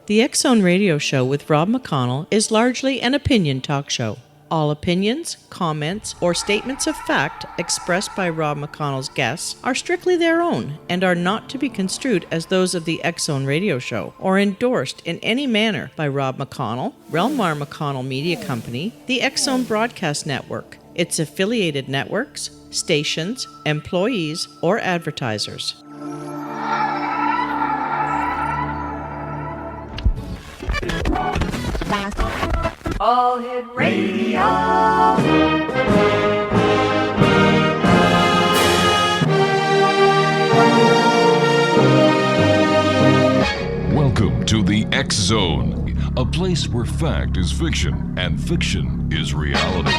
The X-Zone Radio Show with Rob McConnell is largely an opinion talk show. All opinions, comments, or statements of fact expressed by Rob McConnell's guests are strictly their own and are not to be construed as those of the X-Zone Radio Show or endorsed in any manner by Rob McConnell, Relmar McConnell Media Company, the X-Zone Broadcast Network, its affiliated networks, stations, employees, or advertisers. All Hit Radio. Welcome to the X-Zone, a place where fact is fiction and fiction is reality.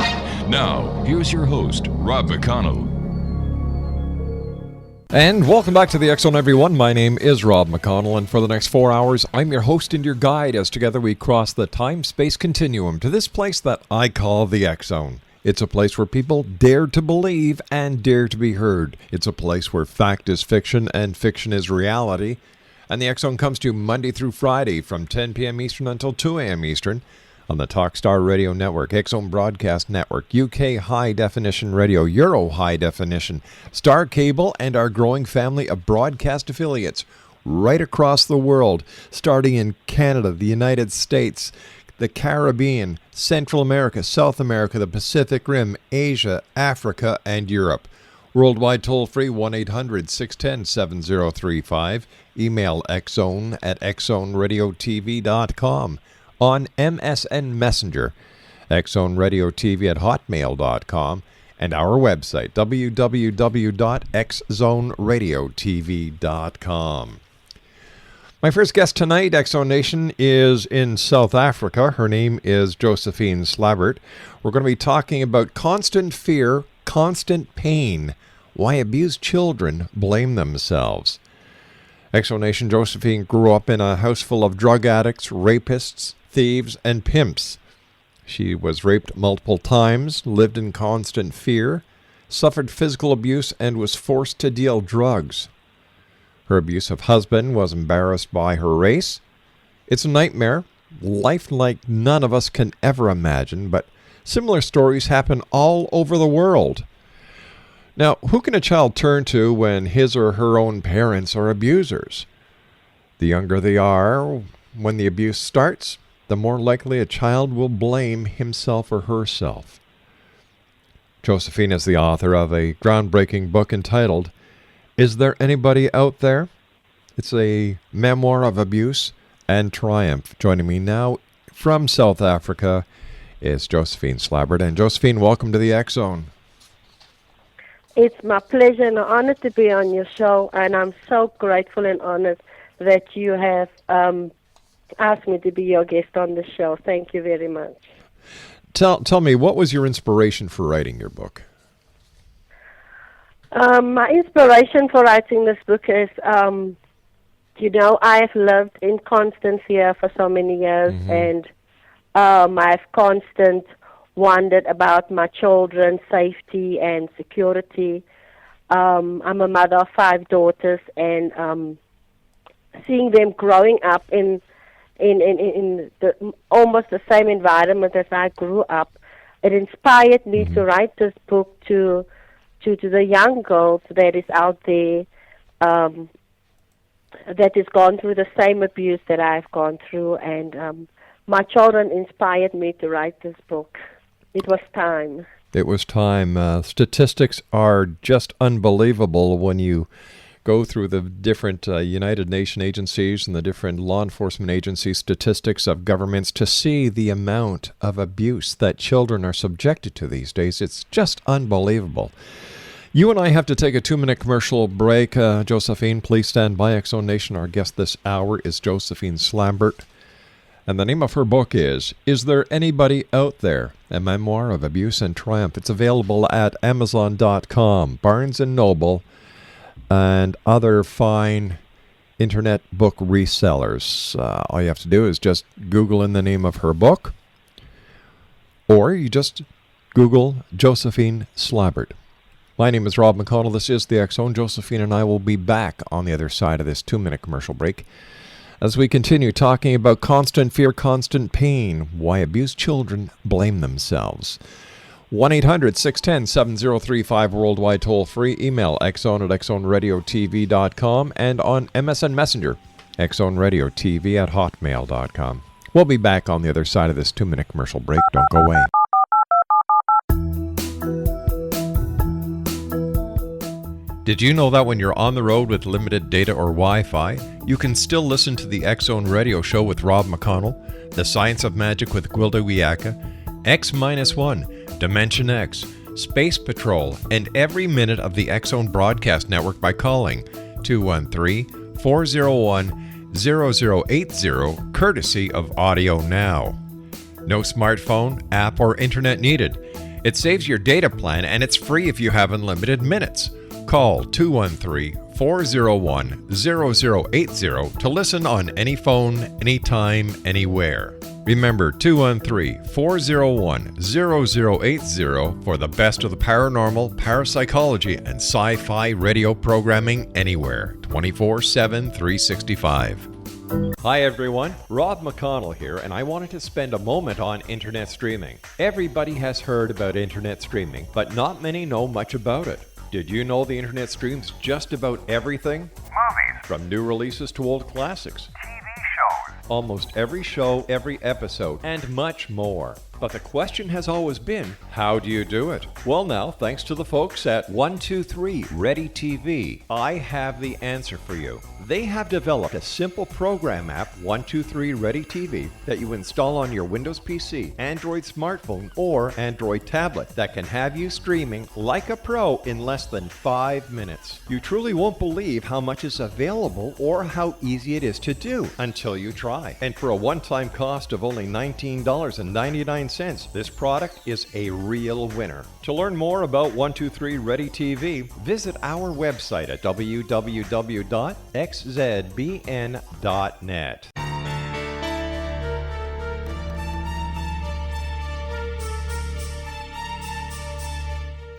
Now, here's your host, Rob McConnell. And welcome back to the X-Zone, everyone. My name is Rob McConnell, and for the next 4 hours, I'm your host and your guide as together we cross the time-space continuum to this place that I call the X-Zone. It's a place where people dare to believe and dare to be heard. It's a place where fact is fiction and fiction is reality. And the X-Zone comes to you Monday through Friday from 10 p.m. Eastern until 2 a.m. Eastern on the Talkstar Radio Network, X-Zone Broadcast Network, UK High Definition Radio, Euro High Definition, Star Cable, and our growing family of broadcast affiliates right across the world, starting in Canada, the United States, the Caribbean, Central America, South America, the Pacific Rim, Asia, Africa, and Europe. Worldwide toll-free 1-800-610-7035. Email xzone at xzoneradiotv.com. On MSN Messenger, xzoneradiotv at hotmail.com, and our website, www.xzoneradiotv.com. My first guest tonight, X-Zone Nation, is in South Africa. Her name is Josephine Slabbert. We're going to be talking about constant fear, constant pain, why abused children blame themselves. X-Zone Nation, Josephine grew up in a house full of drug addicts, rapists, thieves, and pimps. She was raped multiple times, lived in constant fear, suffered physical abuse, and was forced to deal drugs. Her abusive husband was embarrassed by her race. It's a nightmare, life like none of us can ever imagine, but similar stories happen all over the world. Now, who can a child turn to when his or her own parents are abusers? The younger they are when the abuse starts, the more likely a child will blame himself or herself. Josephine is the author of a groundbreaking book entitled, Is There Anybody Out There? It's a memoir of abuse and triumph. Joining me now from South Africa is Josephine Slabbert. And Josephine, welcome to the X-Zone. It's my pleasure and an honor to be on your show, and I'm so grateful and honored that you have asked me to be your guest on the show. Thank you very much. Tell me, what was your inspiration for writing your book? My inspiration for writing this book is, I've lived in constant fear for so many years, and I've constant wondered about my children's safety and security. I'm a mother of 5 daughters, and seeing them growing up in almost the same environment as I grew up, it inspired me to write this book to the young girls that is out there that has gone through the same abuse that I've gone through, and my children inspired me to write this book. It was time. It was time. Statistics are just unbelievable when you go through the different United Nations agencies and the different law enforcement agency statistics of governments to see the amount of abuse that children are subjected to these days. It's just unbelievable. You and I have to take a 2-minute commercial break. Josephine, please stand by. X-Zone Nation, our guest this hour is Josephine Slabbert. And the name of her book is There Anybody Out There? A Memoir of Abuse and Triumph. It's available at Amazon.com, Barnes & Noble, and other fine internet book resellers. All you have to do is just Google in the name of her book, or you just Google Josephine Slabbert. My name is Rob McConnell. This is the X-Zone. Josephine and I will be back on the other side of this 2-minute commercial break. as we continue talking about constant fear, constant pain, why abused children blame themselves. 1-800-610-7035 worldwide toll free. Email xzone@xzoneradiotv.com and on MSN Messenger, xzoneradiotv@hotmail.com. We'll be back on the other side of this 2-minute commercial break. Don't go away. Did you know that when you're on the road with limited data or Wi-Fi, you can still listen to the X Zone Radio Show with Rob McConnell, The Science of Magic with Gwilda Wiyaka, X-1, Dimension X, Space Patrol, and every minute of the X Zone Broadcast Network by calling 213-401-0080, courtesy of Audio Now. No smartphone, app, or internet needed. It saves your data plan and it's free if you have unlimited minutes. Call 213-401-0080 to listen on any phone, anytime, anywhere. Remember 213-401-0080 for the best of the paranormal, parapsychology, and sci-fi radio programming anywhere, 24/7, 365. Hi everyone, Rob McConnell here, and I wanted to spend a moment on internet streaming. Everybody has heard about internet streaming, but not many know much about it. Did you know the internet streams just about everything? Movies. From new releases to old classics. TV shows. Almost every show, every episode, and much more. But the question has always been, how do you do it? Well now, thanks to the folks at 123 Ready TV, I have the answer for you. They have developed a simple program app, 123 Ready TV, that you install on your Windows PC, Android smartphone, or Android tablet that can have you streaming like a pro in less than 5 minutes. You truly won't believe how much is available or how easy it is to do until you try. And for a one-time cost of only $19.99, this product is a real winner. To learn more about 123 Ready TV, visit our website at www.xzbn.net.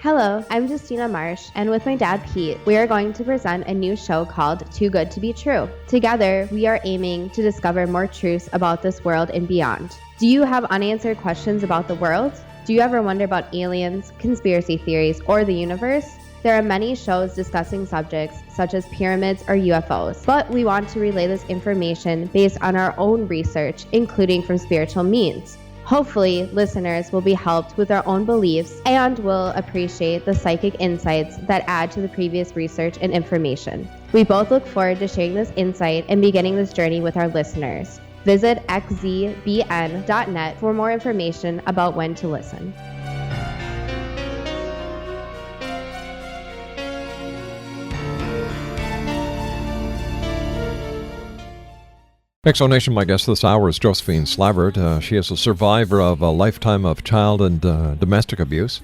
Hello, I'm Justina Marsh, and with my dad Pete, we are going to present a new show called Too Good to Be True. Together, we are aiming to discover more truths about this world and beyond. Do you have unanswered questions about the world? Do you ever wonder about aliens, conspiracy theories, or the universe? There are many shows discussing subjects such as pyramids or UFOs, but we want to relay this information based on our own research, including from spiritual means. Hopefully, listeners will be helped with their own beliefs and will appreciate the psychic insights that add to the previous research and information. We both look forward to sharing this insight and beginning this journey with our listeners. Visit xzbn.net for more information about when to listen. Exonation, my guest this hour is Josephine Slabbert. She is a survivor of a lifetime of child and domestic abuse.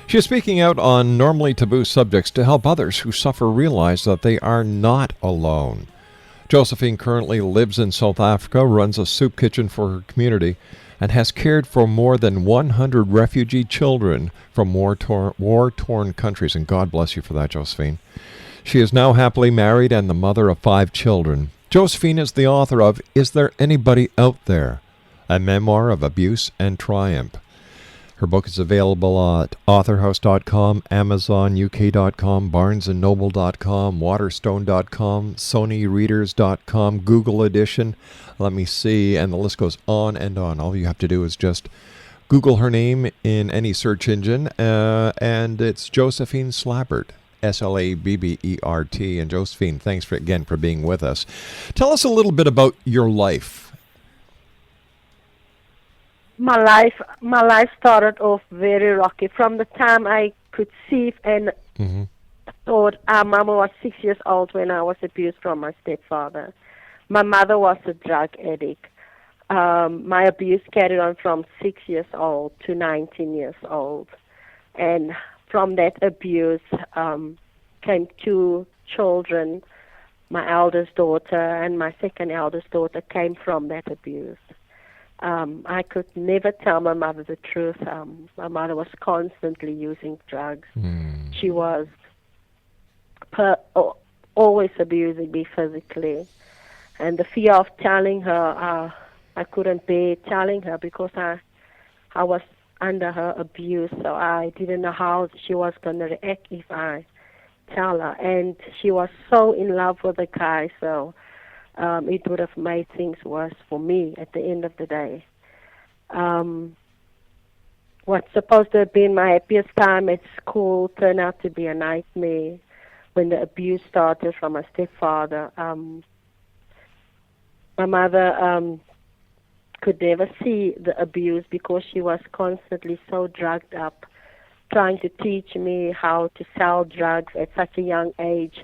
She is speaking out on normally taboo subjects to help others who suffer realize that they are not alone. Josephine currently lives in South Africa, runs a soup kitchen for her community, and has cared for more than 100 refugee children from war-torn countries. And God bless you for that, Josephine. She is now happily married and the mother of 5 children. Josephine is the author of Is There Anybody Out There? A Memoir of Abuse and Triumph. Her book is available at authorhouse.com, amazonuk.com, barnesandnoble.com, waterstone.com, sonyreaders.com, Google edition. Let me see, and the list goes on and on. All you have to do is just Google her name in any search engine, and it's Josephine Slabbert. Slabbert. And Josephine, thanks for being with us. Tell us a little bit about your life. My life started off very rocky. From the time I could see and thought, Mama was 6 years old when I was abused from my stepfather. My mother was a drug addict. My abuse carried on from 6 years old to 19 years old. And from that abuse came 2 children. My eldest daughter and my second eldest daughter came from that abuse. I could never tell my mother the truth. My mother was constantly using drugs. She was always abusing me physically. And the fear of telling her, I couldn't bear telling her because I was under her abuse, so I didn't know how she was going to react if I tell her. And she was so in love with the guy, so it would have made things worse for me at the end of the day. What's supposed to have been my happiest time at school turned out to be a nightmare when the abuse started from my stepfather. My mother could never see the abuse because she was constantly so drugged up, trying to teach me how to sell drugs at such a young age.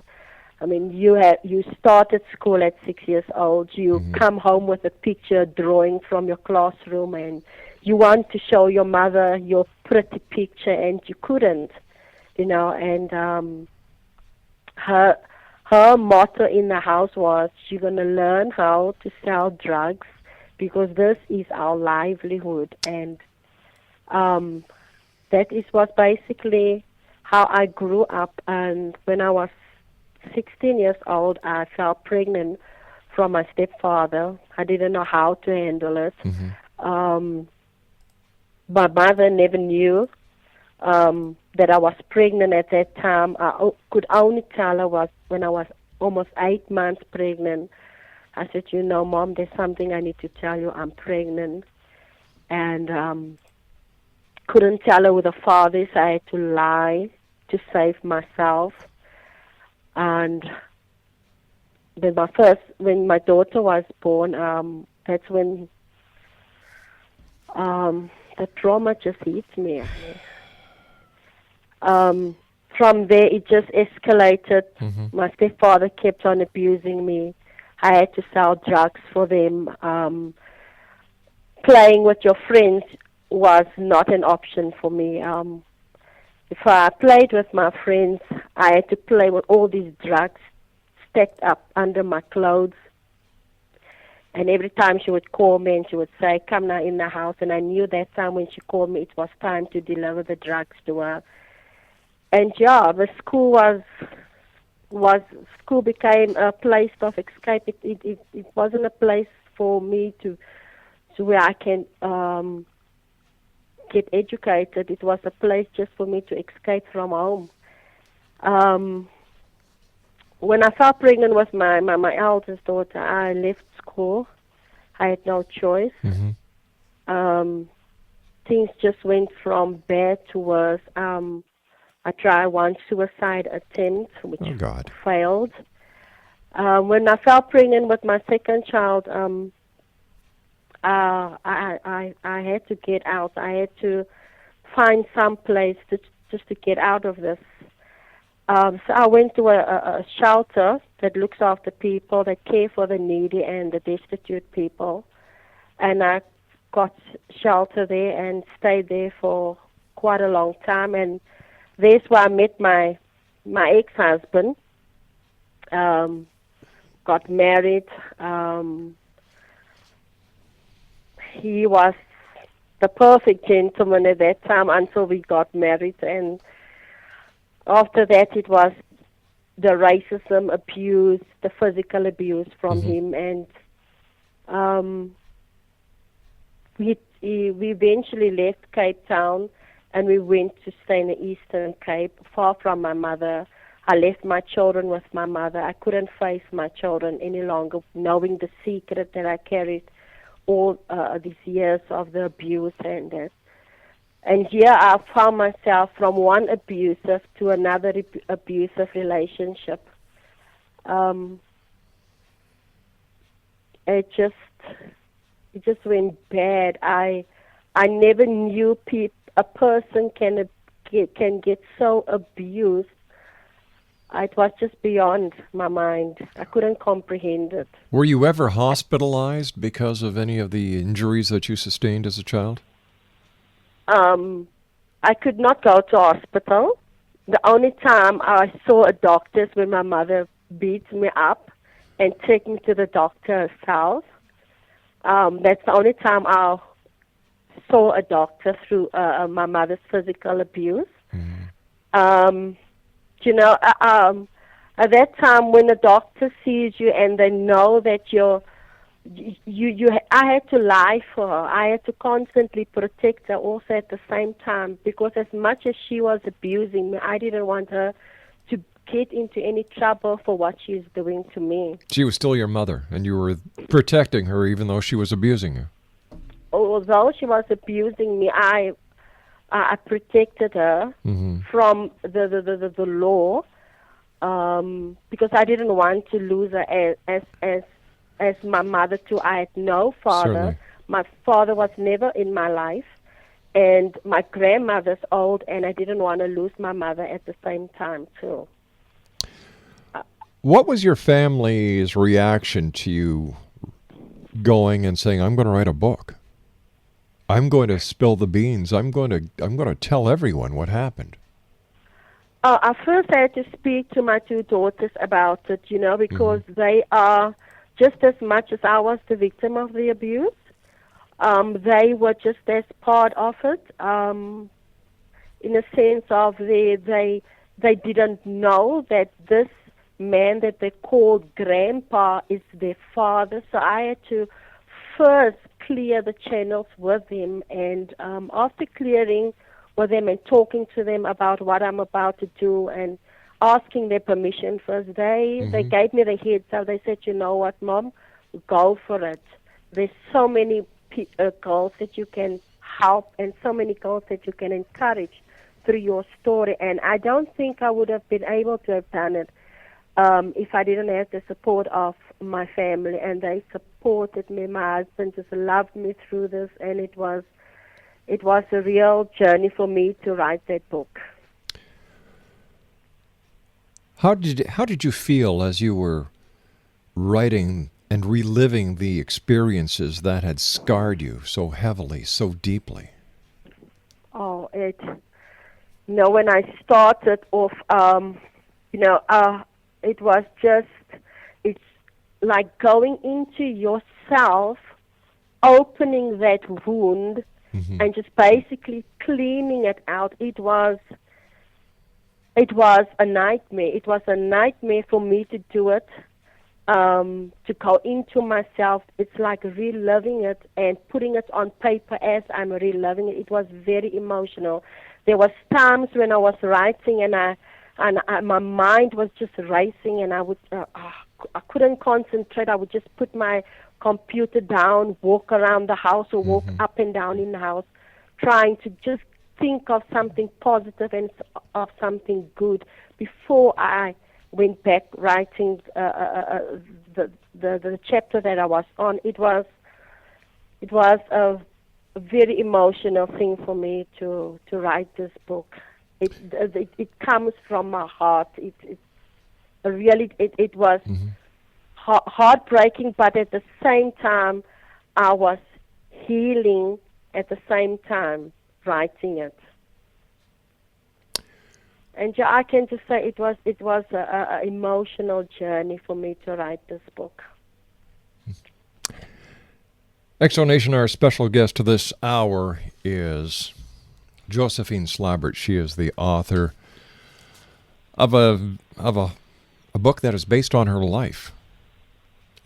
I mean, you started school at 6 years old. You come home with a picture drawing from your classroom, and you want to show your mother your pretty picture, and you couldn't, And her motto in the house was, "You're going to learn how to sell drugs because this is our livelihood." And that was basically how I grew up. And when I was 16 years old, I fell pregnant from my stepfather. I didn't know how to handle it. My mother never knew that I was pregnant at that time. I could only tell her was when I was almost 8 months pregnant. I said, Mom, there's something I need to tell you. I'm pregnant. And couldn't tell her with the fathers. I had to lie to save myself. And then when my daughter was born, that's when the trauma just hit me. From there, it just escalated. My stepfather kept on abusing me. I had to sell drugs for them. Playing with your friends was not an option for me. If I played with my friends, I had to play with all these drugs stacked up under my clothes. And every time she would call me and she would say, "Come now in the house." And I knew that time when she called me, it was time to deliver the drugs to her. And the school became a place of escape. It wasn't a place for me to where I can get educated. It was a place just for me to escape from home. When I fell pregnant with my eldest daughter, I left school. I had no choice. Things just went from bad to worse. I tried one suicide attempt, which failed. When I fell pregnant with my second child, I had to get out. I had to find some place just to get out of this. So I went to a shelter that looks after people, that care for the needy and the destitute people. And I got shelter there and stayed there for quite a long time. And there's where I met my ex-husband. Got married. He was the perfect gentleman at that time until we got married. And after that, it was the racism, abuse, the physical abuse from him. And we eventually left Cape Town and we went to stay in the Eastern Cape, far from my mother. I left my children with my mother. I couldn't face my children any longer, knowing the secret that I carried all these years of the abuse and that. And here I found myself from one abusive to another abusive relationship. It just went bad. I never knew a person can get so abused. It was just beyond my mind. I couldn't comprehend it. Were you ever hospitalized because of any of the injuries that you sustained as a child? I could not go to hospital. The only time I saw a doctor is when my mother beat me up and took me to the doctor herself. That's the only time I saw a doctor through my mother's physical abuse. at that time when a doctor sees you and they know that I had to lie for her. I had to constantly protect her also at the same time, because as much as she was abusing me, I didn't want her to get into any trouble for what she's doing to me. She was still your mother, and you were protecting her even though she was abusing you. Although she was abusing me, I protected her from the law, because I didn't want to lose her as my mother too. I had no father. Certainly. My father was never in my life, and my grandmother's old, and I didn't want to lose my mother at the same time too. What was your family's reaction to you going and saying, "I'm going to write a book. I'm going to spill the beans. I'm going to tell everyone what happened"? I first had to speak to my two daughters about it, because they are just as much as I was the victim of the abuse. They were just as part of it, in a sense of they didn't know that this man that they called Grandpa is their father. So I had to first clear the channels with him, and after clearing with them and talking to them about what I'm about to do and asking their permission first, they gave me the heads up. They said, "You know what, Mom, go for it. There's so many girls that you can help and so many girls that you can encourage through your story." And I don't think I would have been able to have done it if I didn't have the support of my family, and they supported me. My husband just loved me through this, and it was a real journey for me to write that book. How did you feel as you were writing and reliving the experiences that had scarred you so heavily, so deeply? Oh, when I started off, it was just, it's like going into yourself, opening that wound, and just basically cleaning it out. It was a nightmare. It was a nightmare for me to do it, to go into myself. It's like reliving it and putting it on paper as I'm reliving it. It was very emotional. There was times when I was writing and my mind was just racing, and I couldn't concentrate. I would just put my computer down, walk around the house or walk up and down in the house, trying to just think of something positive and of something good before I went back writing the chapter that I was on. It was a very emotional thing for me to write this book. It comes from my heart. It was heartbreaking, but at the same time, I was healing at the same time writing it. And yeah, I can just say it was a emotional journey for me to write this book. Exonation, our special guest this hour is Josephine Slabbert. She is the author of a book that is based on her life.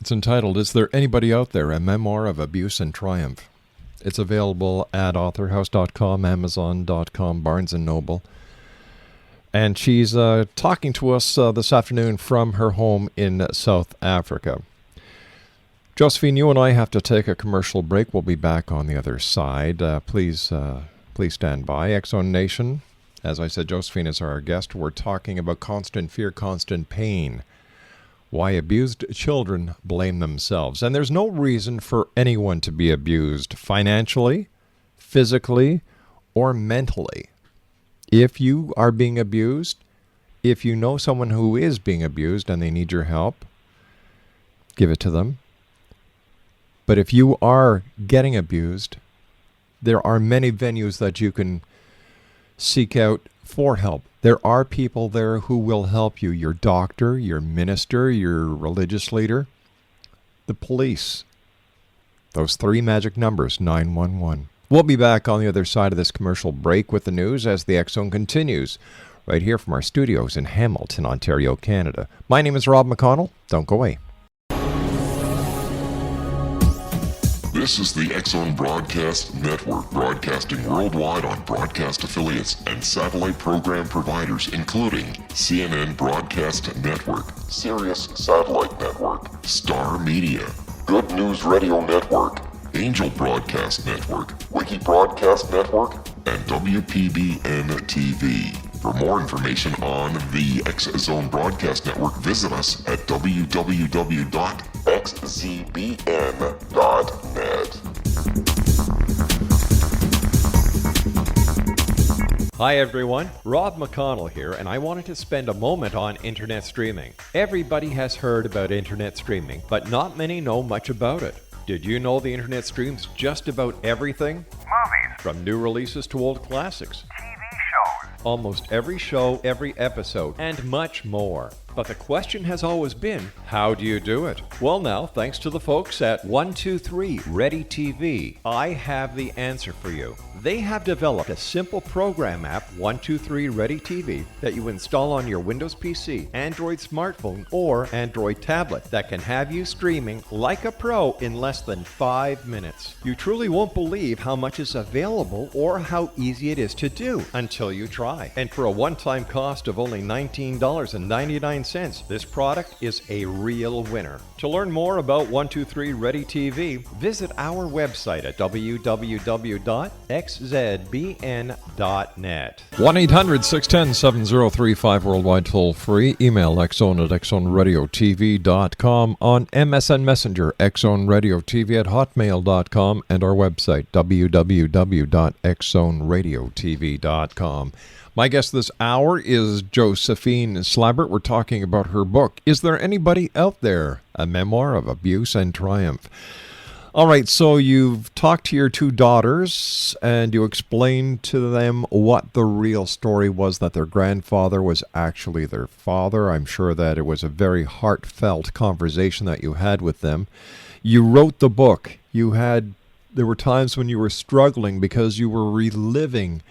It's entitled, "Is There Anybody Out There? A Memoir of Abuse and Triumph." It's available at authorhouse.com, amazon.com, Barnes & Noble. And she's talking to us this afternoon from her home in South Africa. Josephine, you and I have to take a commercial break. We'll be back on the other side. Please stand by. Exxon Nation, as I said, Josephine is our guest. We're talking about constant fear, constant pain. Why abused children blame themselves. And there's no reason for anyone to be abused financially, physically, or mentally. If you are being abused, if you know someone who is being abused and they need your help, give it to them. But if you are getting abused, there are many venues that you can seek out for help. There are people there who will help you. Your doctor, your minister, your religious leader, the police. Those three magic numbers, 911. We'll be back on the other side of this commercial break with the news as the X Zone continues right here from our studios in Hamilton, Ontario, Canada. My name is Rob McConnell. Don't go away. This is the X-Zone Broadcast Network, broadcasting worldwide on broadcast affiliates and satellite program providers, including CNN Broadcast Network, Sirius Satellite Network, Star Media, Good News Radio Network, Angel Broadcast Network, Wiki Broadcast Network, and WPBN TV. For more information on the X-Zone Broadcast Network, visit us at www.xzbn.net. Hi everyone, Rob McConnell here, and I wanted to spend a moment on internet streaming. Everybody has heard about internet streaming, but not many know much about it. Did you know the internet streams just about everything? Movies. From new releases to old classics. TV shows. Almost every show, every episode, and much more. But the question has always been, how do you do it? Well now, thanks to the folks at 123 Ready TV, I have the answer for you. They have developed a simple program app, 123 Ready TV, that you install on your Windows PC, Android smartphone, or Android tablet that can have you streaming like a pro in less than 5 minutes. You truly won't believe how much is available or how easy it is to do until you try. And for a one-time cost of only $19.99, this product is a real winner. To learn more about 123 Ready TV, visit our website at www.xzbn.net. 1-800-610-7035 worldwide toll free. Email xzone at xzoneradiotv.com. On MSN Messenger, xzoneradiotv at hotmail.com, and our website, www.xzoneradiotv.com. My guest this hour is Josephine Slabbert. We're talking about her book, Is There Anybody Out There? A Memoir of Abuse and Triumph. All right, so you've talked to your two daughters, and you explained to them what the real story was, that their grandfather was actually their father. I'm sure that it was a very heartfelt conversation that you had with them. You wrote the book. There were times when you were struggling because you were reliving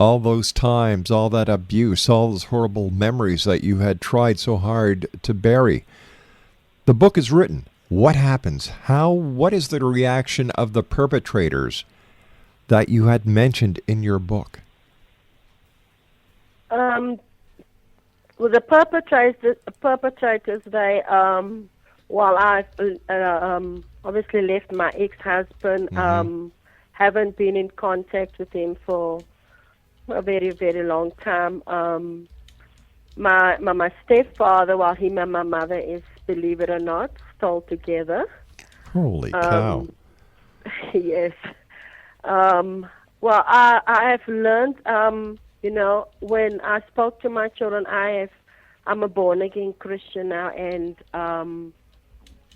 all those times, all that abuse, all those horrible memories that you had tried so hard to bury. The book is written. What happens? What is the reaction of the perpetrators that you had mentioned in your book? Well, the perpetrators, they, while I obviously left my ex-husband, haven't been in contact with him for a very, very long time. My stepfather, while him and my mother is, believe it or not, still together. Holy cow. Yes. Well, I have learned, when I spoke to my children, I'm a born-again Christian now, and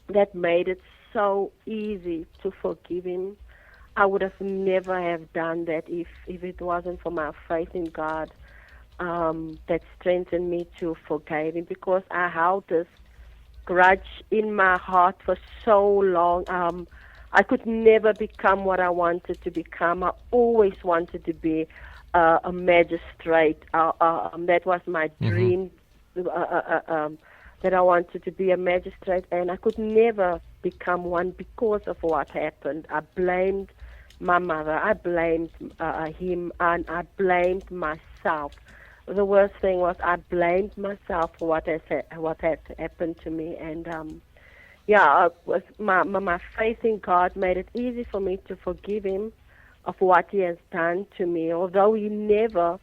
that made it so easy to forgive him. I would have never have done that if it wasn't for my faith in God that strengthened me to forgive him, because I held this grudge in my heart for so long. I could never become what I wanted to become. I always wanted to be a magistrate. That was my dream, that I wanted to be a magistrate, and I could never become one because of what happened. I blamed my mother, I blamed him, and I blamed myself. The worst thing was I blamed myself for what had happened to me, and my faith in God made it easy for me to forgive him of what he has done to me, although he never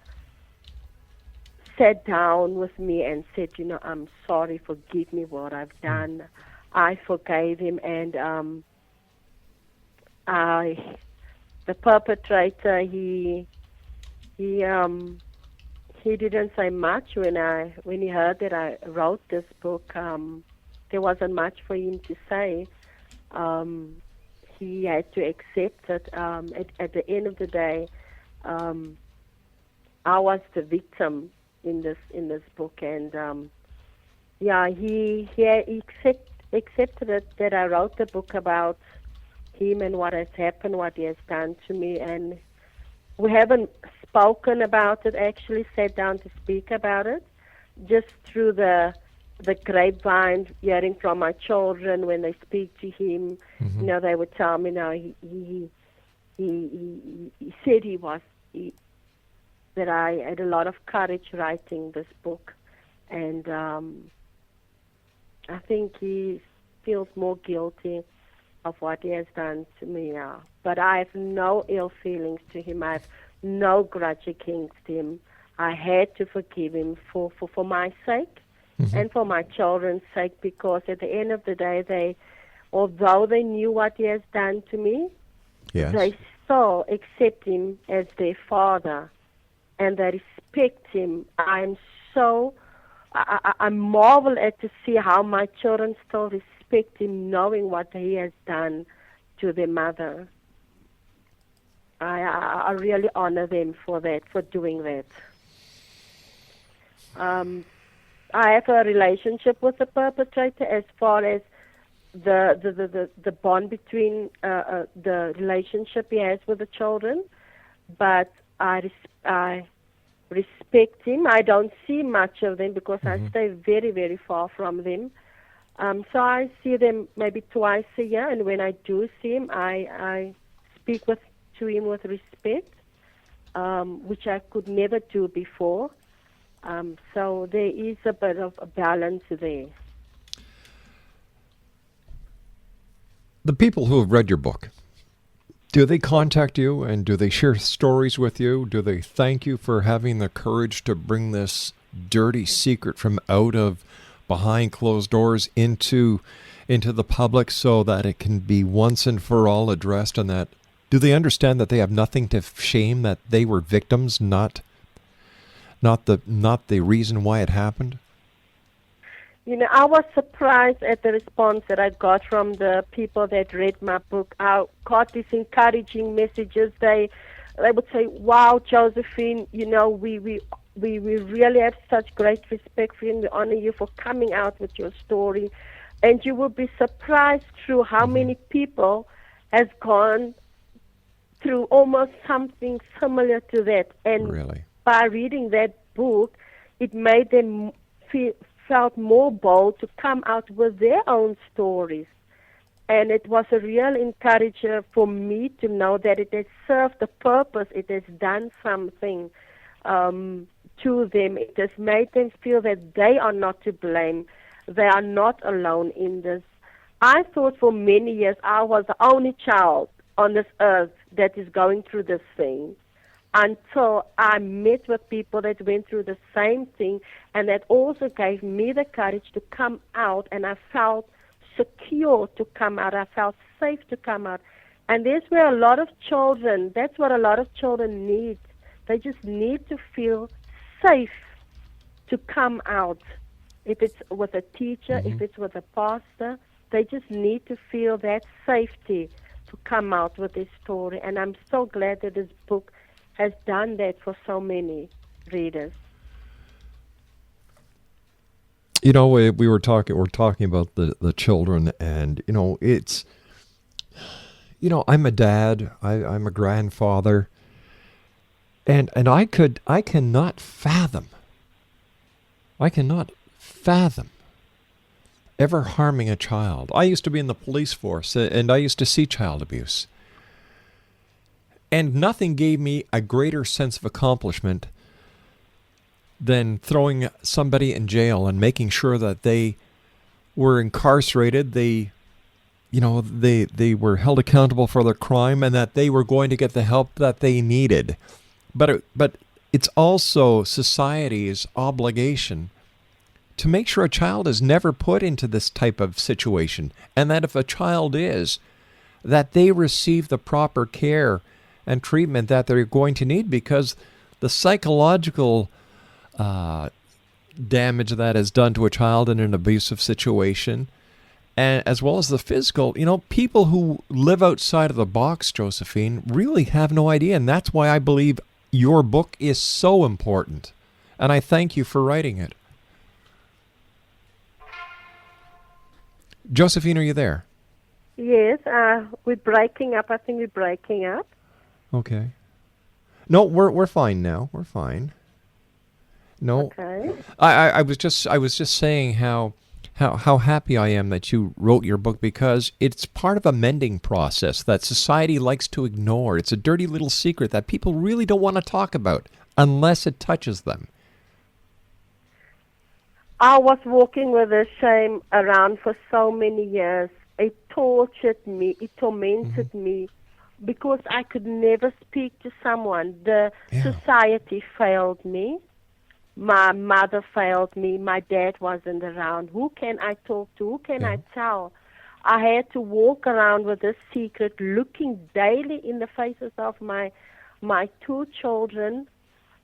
sat down with me and said, I'm sorry, forgive me what I've done. I forgave him, and the perpetrator, he didn't say much when he heard that I wrote this book. There wasn't much for him to say. He had to accept it. At the end of the day, I was the victim in this book, and he accepted it, that I wrote the book about him and what has happened, what he has done to me, and we haven't spoken about it, actually sat down to speak about it, just through the grapevine, hearing from my children when they speak to him. You know, they would tell me, no, he said that I had a lot of courage writing this book, and I think he feels more guilty of what he has done to me now. But I have no ill feelings to him. I have no grudge against him. I had to forgive him for my sake and for my children's sake, because at the end of the day, although they knew what he has done to me, they still accept him as their father, and they respect him. I marvel at to see how my children still respect him, knowing what he has done to their mother. I really honor them for that, for doing that. I have a relationship with the perpetrator as far as the bond between the relationship he has with the children, but I respect him. I don't see much of them because I stay very, very far from them. So I see them maybe twice a year, and when I do see him, I speak to him with respect, which I could never do before. So there is a bit of a balance there. The people who have read your book, do they contact you and do they share stories with you? Do they thank you for having the courage to bring this dirty secret from out of behind closed doors into the public so that it can be once and for all addressed, and that do they understand that they have nothing to shame, that they were victims, not the reason why it happened? You know, I was surprised at the response that I got from the people that read my book. I got these encouraging messages. They would say, "Wow, Josephine, you know, we really have such great respect for you, and we honor you for coming out with your story." And you will be surprised through how many people has gone through almost something similar to that. And really, by reading that book, it made them felt more bold to come out with their own stories. And it was a real encourager for me to know that it has served the purpose. It has done something to them. It has made them feel that they are not to blame. They are not alone in this. I thought for many years I was the only child on this earth that is going through this thing, until I met with people that went through the same thing, and that also gave me the courage to come out, and I felt secure to come out. I felt safe to come out. And that's where a lot of children, that's what a lot of children need. They just need to feel safe to come out. If it's with a teacher, if it's with a pastor, they just need to feel that safety to come out with their story. And I'm so glad that this book has done that for so many readers. You know, we're talking about the children, and you know, it's, you know, I'm a dad, I'm a grandfather, and I cannot fathom ever harming a child. I used to be in the police force, and I used to see child abuse. And nothing gave me a greater sense of accomplishment than throwing somebody in jail and making sure that they were incarcerated, they were held accountable for their crime, and that they were going to get the help that they needed. But it's also society's obligation to make sure a child is never put into this type of situation, and that if a child is, that they receive the proper care and treatment that they're going to need, because the psychological damage that is done to a child in an abusive situation, and as well as the physical, you know, people who live outside of the box, Josephine, really have no idea. And that's why I believe your book is so important. And I thank you for writing it. Josephine, are you there? Yes, we're breaking up. I think we're breaking up. Okay. No, we're fine now. We're fine. No, Okay. I was just saying how happy I am that you wrote your book, because it's part of a mending process that society likes to ignore. It's a dirty little secret that people really don't want to talk about unless it touches them. I was walking with this shame around for so many years. It tortured me. It tormented me because I could never speak to someone. The society failed me. My mother failed me. My dad wasn't around. Who can I talk to? Who can I tell? I had to walk around with this secret, looking daily in the faces of my two children,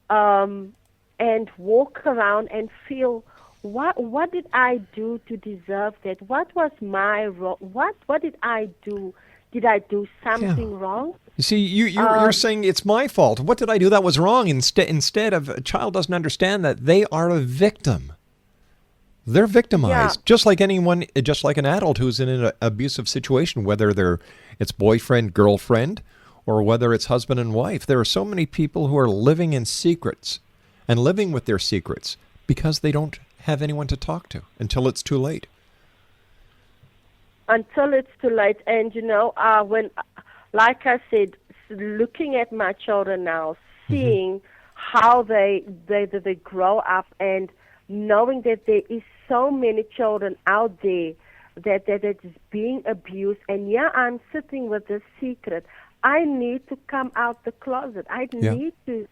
and walk around and feel, what did I do to deserve that? What was my wrong? What did I do? Did I do something wrong? You see, you're saying it's my fault. What did I do that was wrong? Instead of, a child doesn't understand that they are a victim. They're victimized, just like anyone, just like an adult who's in an abusive situation, whether it's boyfriend, girlfriend, or whether it's husband and wife. There are so many people who are living in secrets and living with their secrets because they don't have anyone to talk to until it's too late. Until it's too late. And, when, like I said, looking at my children now, seeing how they grow up, and knowing that there is so many children out there that is being abused, and I'm sitting with this secret. I need to come out the closet. I need to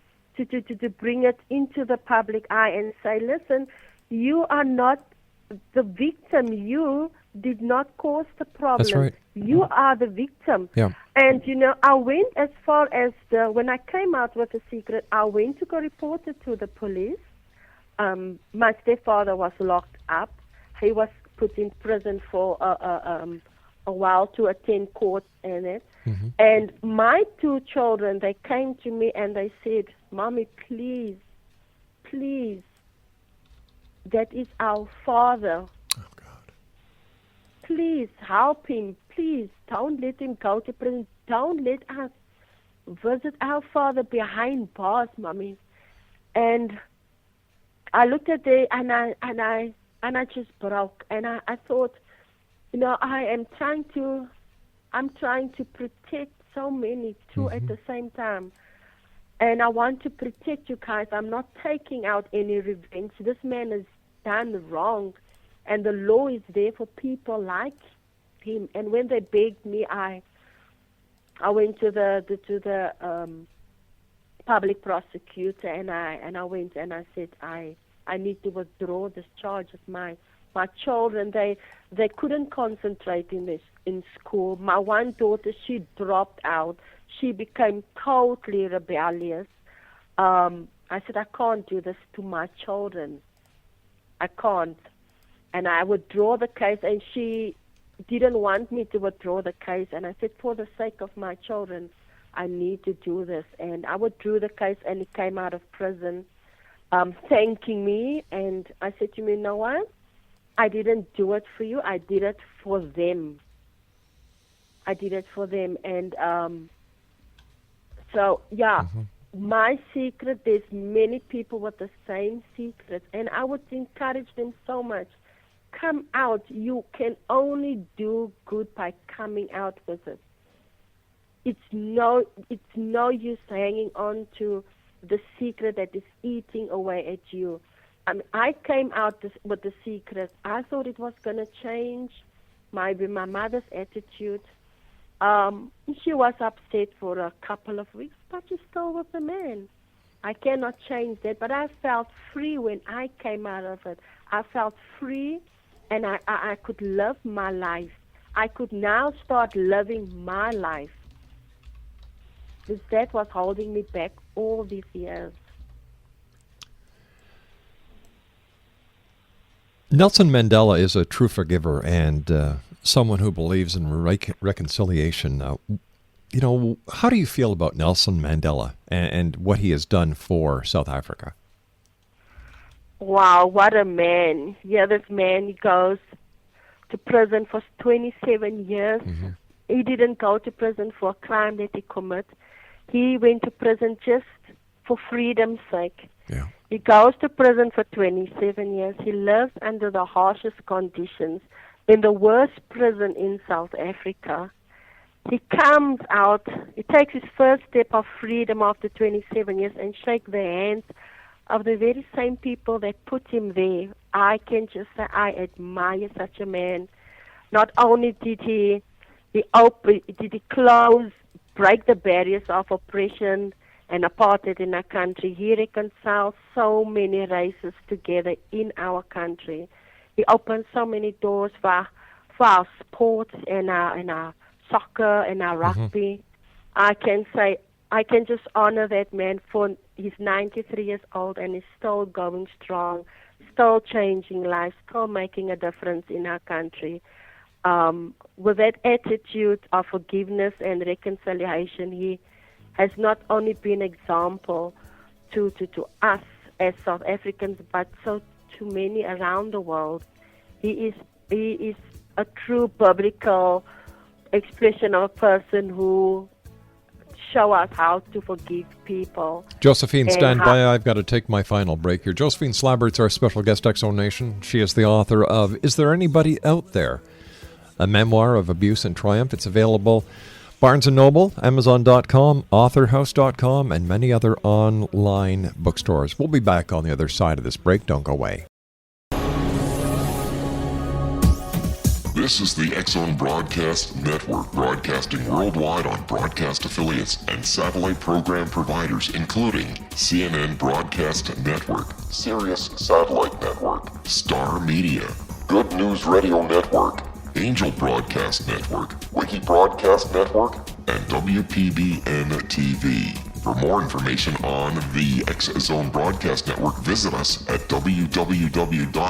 bring it into the public eye and say, listen, you are not the victim. You did not cause the problem. That's right. You are the victim. Yeah. And, I went as far as when I came out with the secret, I went to go report it to the police. My stepfather was locked up. He was put in prison for a while to attend court and it. And my two children, they came to me and they said, Mommy, please, that is our father. Oh, God. Please help him. Please don't let him go to prison. Don't let us visit our father behind bars, Mommy. And I looked at it and I just broke. And I thought, I'm trying to protect so many too at the same time. And I want to protect you guys. I'm not taking out any revenge. This man has done wrong, and the law is there for people like him. And when they begged me, I went to the public prosecutor, and I went and I said I need to withdraw this charge of my children. They couldn't concentrate in school. My one daughter, she dropped out. She became totally rebellious. I said, I can't do this to my children. I can't. And I withdraw the case, and she didn't want me to withdraw the case. And I said, for the sake of my children, I need to do this. And I withdrew the case, and he came out of prison thanking me. And I said to him, you know what? I didn't do it for you. I did it for them. And my secret, there's many people with the same secret, and I would encourage them so much. Come out. You can only do good by coming out with it. It's no use hanging on to the secret that is eating away at you. I came out with the secret. I thought it was going to change my mother's attitude. She was upset for a couple of weeks, but she still was a man. I cannot change that, but I felt free when I came out of it. I felt free, and I could live my life. I could now start living my life. Because that was holding me back all these years. Nelson Mandela is a true forgiver and someone who believes in reconciliation. How do you feel about Nelson Mandela and what he has done for South Africa? Wow, what a man. Yeah, this man, he goes to prison for 27 years. He didn't go to prison for a crime that he committed. he went to prison just for freedom's sake. Yeah. He goes to prison for 27 years. He lives under the harshest conditions in the worst prison in South Africa. He comes out, he takes his first step of freedom after 27 years and shakes the hands of the very same people that put him there. I can just say I admire such a man. Not only did he close, break the barriers of oppression and apartheid in our country, he reconciled so many races together in our country. He opened so many doors for our sports and our soccer and our rugby. I can just honor that man for he's 93 years old and is still going strong, still changing lives, still making a difference in our country. With that attitude of forgiveness and reconciliation, he has not only been an example to us as South Africans, but so to many around the world. He is a true biblical expression of a person who show us how to forgive people. Josephine, stand by. I've got to take my final break here. Josephine Slabbert's our special guest, Exo Nation. She is the author of Is There Anybody Out There? A memoir of abuse and triumph. It's available Barnes & Noble, Amazon.com, AuthorHouse.com, and many other online bookstores. We'll be back on the other side of this break. Don't go away. This is the X-Zone Broadcast Network, broadcasting worldwide on broadcast affiliates and satellite program providers, including CNN Broadcast Network, Sirius Satellite Network, Star Media, Good News Radio Network, Angel Broadcast Network, Wiki Broadcast Network, and WPBN TV. For more information on the X-Zone Broadcast Network, visit us at www.xzbn.net.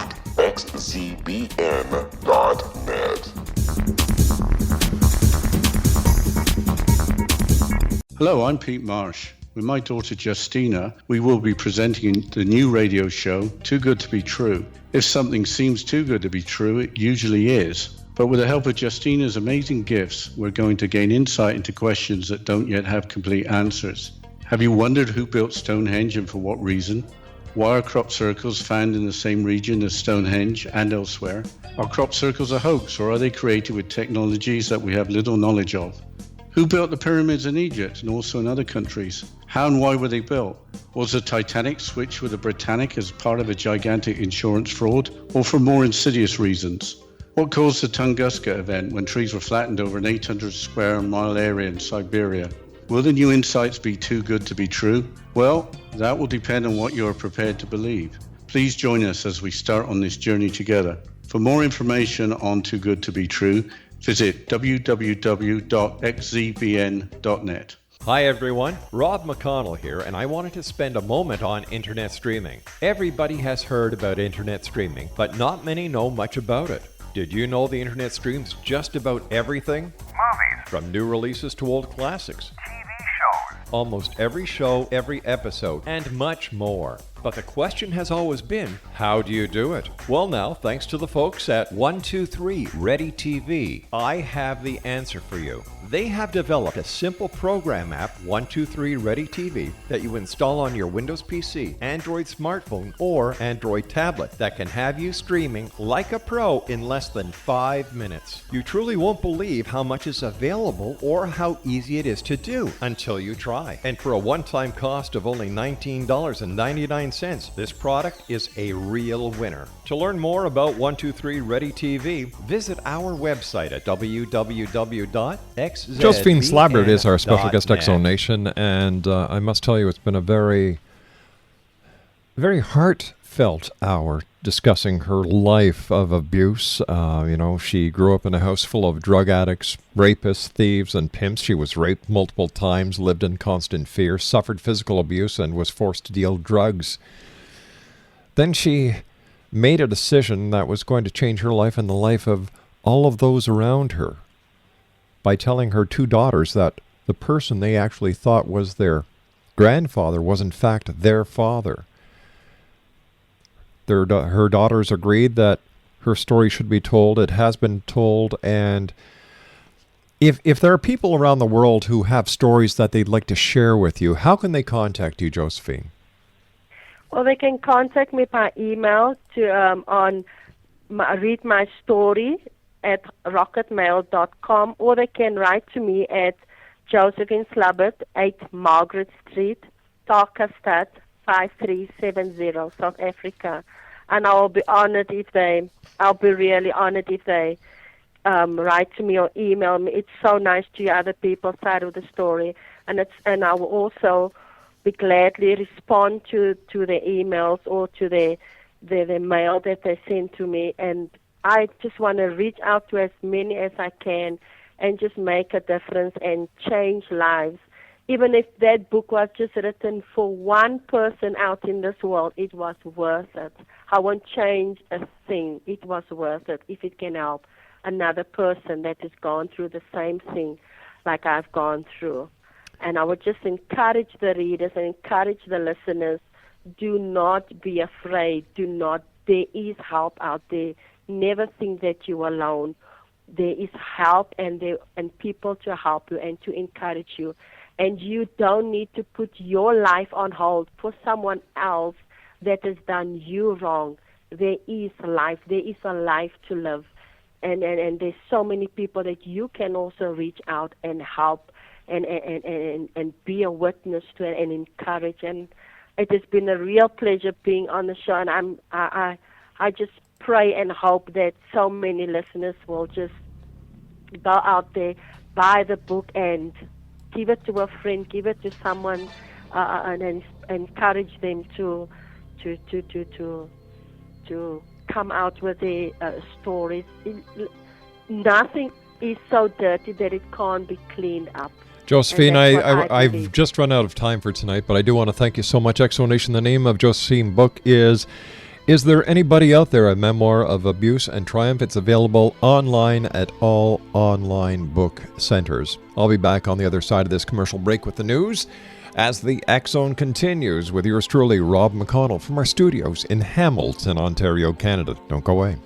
Hello, I'm Pete Marsh. With my daughter Justina, we will be presenting the new radio show, Too Good to Be True. If something seems too good to be true, it usually is. But with the help of Justina's amazing gifts, we're going to gain insight into questions that don't yet have complete answers. Have you wondered who built Stonehenge and for what reason? Why are crop circles found in the same region as Stonehenge and elsewhere? Are crop circles a hoax, or are they created with technologies that we have little knowledge of? Who built the pyramids in Egypt and also in other countries? How and why were they built? Was the Titanic switched with the Britannic as part of a gigantic insurance fraud, or for more insidious reasons? What caused the Tunguska event when trees were flattened over an 800 square mile area in Siberia? Will the new insights be too good to be true? Well, that will depend on what you are prepared to believe. Please join us as we start on this journey together. For more information on Too Good to Be True, visit www.xzbn.net. Hi everyone, Rob McConnell here, and I wanted to spend a moment on internet streaming. Everybody has heard about internet streaming, but not many know much about it. Did you know the internet streams just about everything? Movies. From new releases to old classics. TV shows. Almost every show, every episode, and much more. But the question has always been, how do you do it? Well now, thanks to the folks at 123 Ready TV, I have the answer for you. They have developed a simple program app, 123 Ready TV, that you install on your Windows PC, Android smartphone, or Android tablet that can have you streaming like a pro in less than 5 minutes. You truly won't believe how much is available or how easy it is to do until you try. And for a one-time cost of only $19.99, this product is a real winner. To learn more about 123 Ready TV, visit our website at www.xzbn.net. Josephine Slabbert is our special guest, Exo Nation, and I must tell you, it's been a very, very heartfelt hour discussing her life of abuse. She grew up in a house full of drug addicts, rapists, thieves, and pimps. She was raped multiple times, lived in constant fear, suffered physical abuse, and was forced to deal drugs. Then she made a decision that was going to change her life and the life of all of those around her by telling her two daughters that the person they actually thought was their grandfather was in fact their father. Her daughters agreed that her story should be told. It has been told, and If there are people around the world who have stories that they'd like to share with you, how can they contact you, Josephine? Well, they can contact me by email to read my story at rocketmail.com, or they can write to me at Josephine Slabbert, 8 Margaret Street, Tarkastad, 5370, South Africa. And I'll be really honored if they write to me or email me. It's so nice to hear other people's side of the story, and I will also be gladly respond to the emails or to the mail that they send to me. And I just want to reach out to as many as I can and just make a difference and change lives. Even if that book was just written for one person out in this world, it was worth it. I won't change a thing. It was worth it if it can help another person that has gone through the same thing like I've gone through. And I would just encourage the readers and encourage the listeners, do not be afraid. There is help out there. Never think that you're alone. There is help and people to help you and to encourage you. And you don't need to put your life on hold for someone else that has done you wrong. There is life. There is a life to live. And there's so many people that you can also reach out and help and be a witness to and encourage. And it has been a real pleasure being on the show. And I just pray and hope that so many listeners will just go out there, buy the book, and give it to a friend, give it to someone, and encourage them to come out with their stories. Nothing is so dirty that it can't be cleaned up. Josephine, I've just run out of time for tonight, but I do want to thank you so much. Exonation, the name of Josephine's book is There Anybody Out There? A Memoir of Abuse and Triumph. It's available online at all online book centers. I'll be back on the other side of this commercial break with the news as the X-Zone continues with yours truly, Rob McConnell, from our studios in Hamilton, Ontario, Canada. Don't go away.